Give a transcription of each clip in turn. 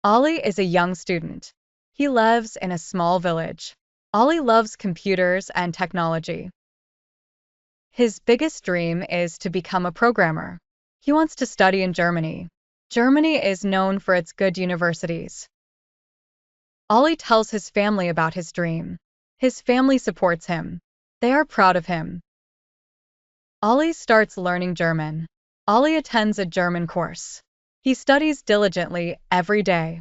Ollie is a young student. He lives in a small village. Ollie loves computers and technology. His biggest dream is to become a programmer. He wants to study in Germany. Germany is known for its good universities. Ollie tells his family about his dream. His family supports him. They are proud of him. Ollie starts learning German. Ollie attends a German course. He studies diligently every day.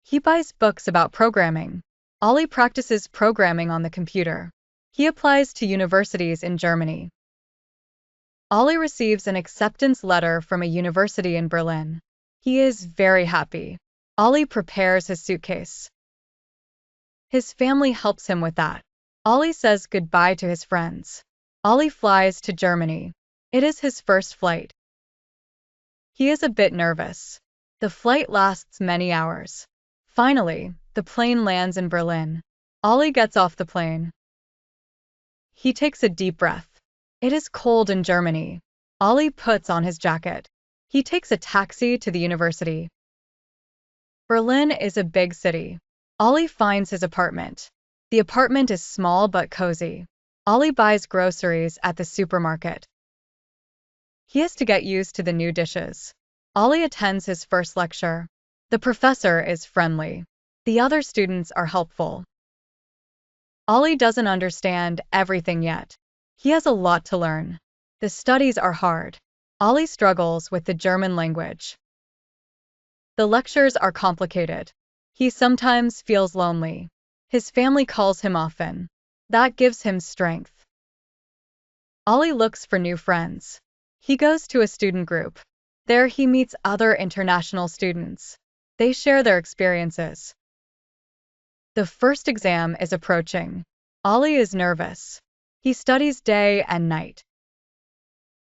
He buys books about programming. Ollie practices programming on the computer. He applies to universities in Germany. Ollie receives an acceptance letter from a university in Berlin. He is very happy. Ollie prepares his suitcase. His family helps him with that. Ollie says goodbye to his friends. Ollie flies to Germany. It is his first flight. He is a bit nervous. The flight lasts many hours. Finally, the plane lands in Berlin. Ollie gets off the plane. He takes a deep breath. It is cold in Germany. Ollie puts on his jacket. He takes a taxi to the university. Berlin is a big city. Ollie finds his apartment. The apartment is small but cozy. Ollie buys groceries at the supermarket. He has to get used to the new dishes. Ollie attends his first lecture. The professor is friendly. The other students are helpful. Ollie doesn't understand everything yet. He has a lot to learn. The studies are hard. Ollie struggles with the German language. The lectures are complicated. He sometimes feels lonely. His family calls him often. That gives him strength. Ollie looks for new friends. He goes to a student group. There he meets other international students. They share their experiences. The first exam is approaching. Ollie is nervous. He studies day and night.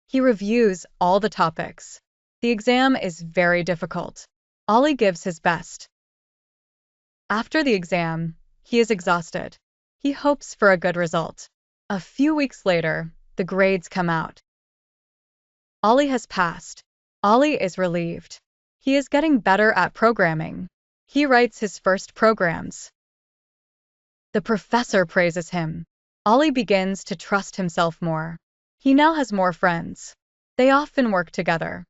He reviews all the topics. The exam is very difficult. Ollie gives his best. After the exam, he is exhausted. He hopes for a good result. A few weeks later, the grades come out. Ollie has passed. Ollie is relieved. He is getting better at programming. He writes his first programs. The professor praises him. Ollie begins to trust himself more. He now has more friends. They often work together.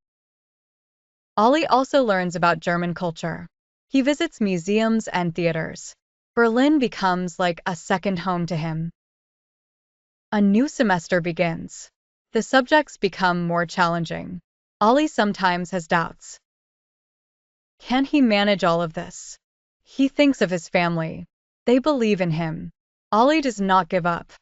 Ollie also learns about German culture. He visits museums and theaters. Berlin becomes like a second home to him. A new semester begins. The subjects become more challenging. Ollie sometimes has doubts. Can he manage all of this? He thinks of his family. They believe in him. Ollie does not give up.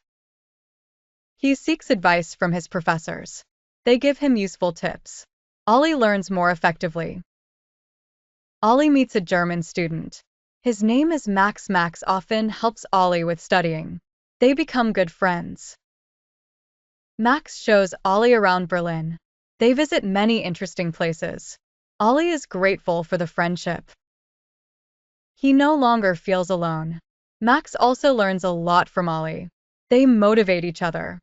He seeks advice from his professors. They give him useful tips. Ollie learns more effectively. Ollie meets a German student. His name is Max. Max often helps Ollie with studying. They become good friends. Max shows Ollie around Berlin. They visit many interesting places. Ollie is grateful for the friendship. He no longer feels alone. Max also learns a lot from Ollie. They motivate each other.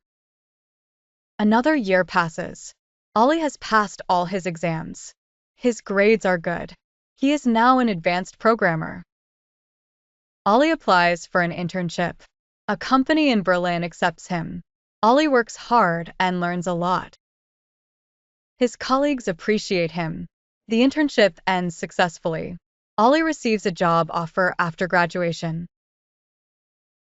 Another year passes. Ollie has passed all his exams. His grades are good. He is now an advanced programmer. Ollie applies for an internship. A company in Berlin accepts him. Ollie works hard and learns a lot. His colleagues appreciate him. The internship ends successfully. Ollie receives a job offer after graduation.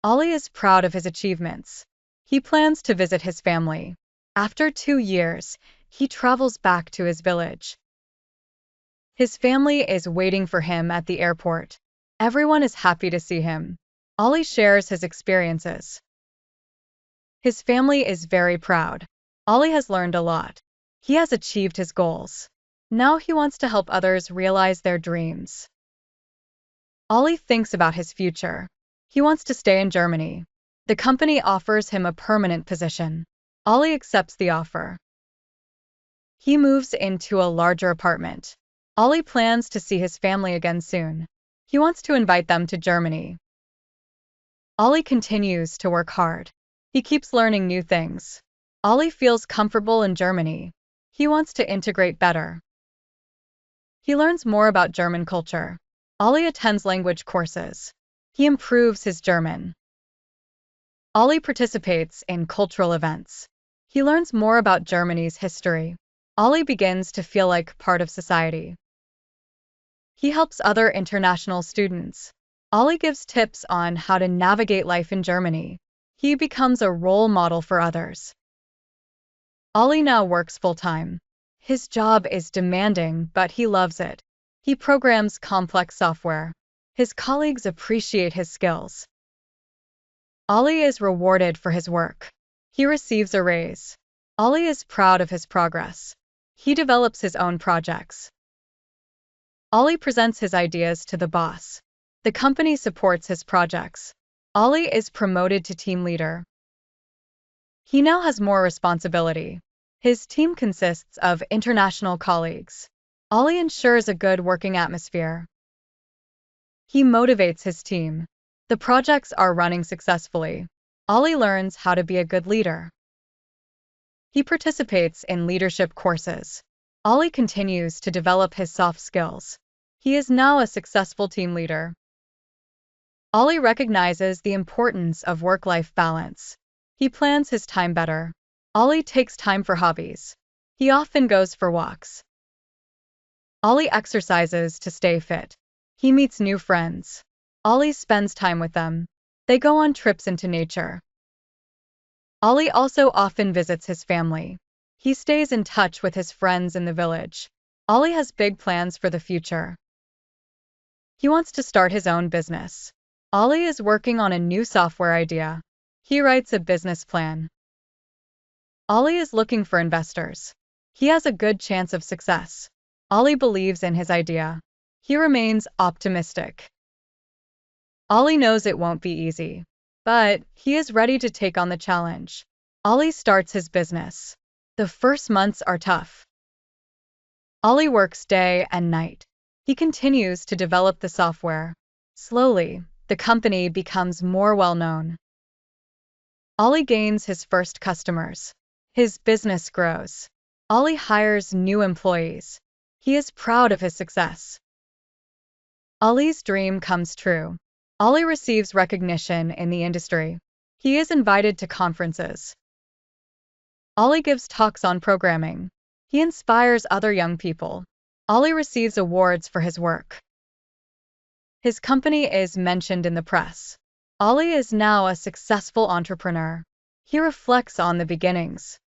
Ollie is proud of his achievements. He plans to visit his family. After 2 years, he travels back to his village. His family is waiting for him at the airport. Everyone is happy to see him. Ollie shares his experiences. His family is very proud. Ollie has learned a lot. He has achieved his goals. Now he wants to help others realize their dreams. Ollie thinks about his future. He wants to stay in Germany. The company offers him a permanent position. Ollie accepts the offer. He moves into a larger apartment. Ollie plans to see his family again soon. He wants to invite them to Germany. Ollie continues to work hard. He keeps learning new things. Ollie feels comfortable in Germany. He wants to integrate better. He learns more about German culture. Ollie attends language courses. He improves his German. Ollie participates in cultural events. He learns more about Germany's history. Ollie begins to feel like part of society. He helps other international students. Ollie gives tips on how to navigate life in Germany. He becomes a role model for others. Ollie now works full-time. His job is demanding, but he loves it. He programs complex software. His colleagues appreciate his skills. Ollie is rewarded for his work. He receives a raise. Ollie is proud of his progress. He develops his own projects. Ollie presents his ideas to the boss. The company supports his projects. Ollie is promoted to team leader. He now has more responsibility. His team consists of international colleagues. Ollie ensures a good working atmosphere. He motivates his team. The projects are running successfully. Ollie learns how to be a good leader. He participates in leadership courses. Ollie continues to develop his soft skills. He is now a successful team leader. Ollie recognizes the importance of work-life balance. He plans his time better. Ollie takes time for hobbies. He often goes for walks. Ollie exercises to stay fit. He meets new friends. Ollie spends time with them. They go on trips into nature. Ollie also often visits his family. He stays in touch with his friends in the village. Ollie has big plans for the future. He wants to start his own business. Ollie is working on a new software idea. He writes a business plan. Ollie is looking for investors. He has a good chance of success. Ollie believes in his idea. He remains optimistic. Ollie knows it won't be easy, but he is ready to take on the challenge. Ollie starts his business. The first months are tough. Ollie works day and night. He continues to develop the software. Slowly, the company becomes more well-known. Ollie gains his first customers. His business grows. Ollie hires new employees. He is proud of his success. Ollie's dream comes true. Ollie receives recognition in the industry. He is invited to conferences. Ollie gives talks on programming. He inspires other young people. Ollie receives awards for his work. His company is mentioned in the press. Ollie is now a successful entrepreneur. He reflects on the beginnings.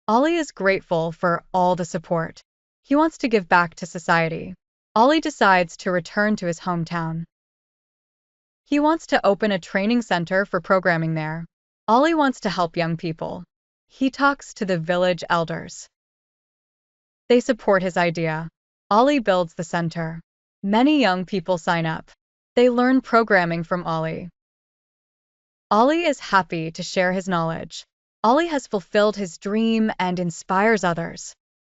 Ollie is grateful for all the support. He wants to give back to society. Ollie decides to return to his hometown. He wants to open a training center for programming there. Ollie wants to help young people. He talks to the village elders. They support his idea. Ollie builds the center. Many young people sign up. They learn programming from Ollie. Ollie is happy to share his knowledge. Ollie has fulfilled his dream and inspires others.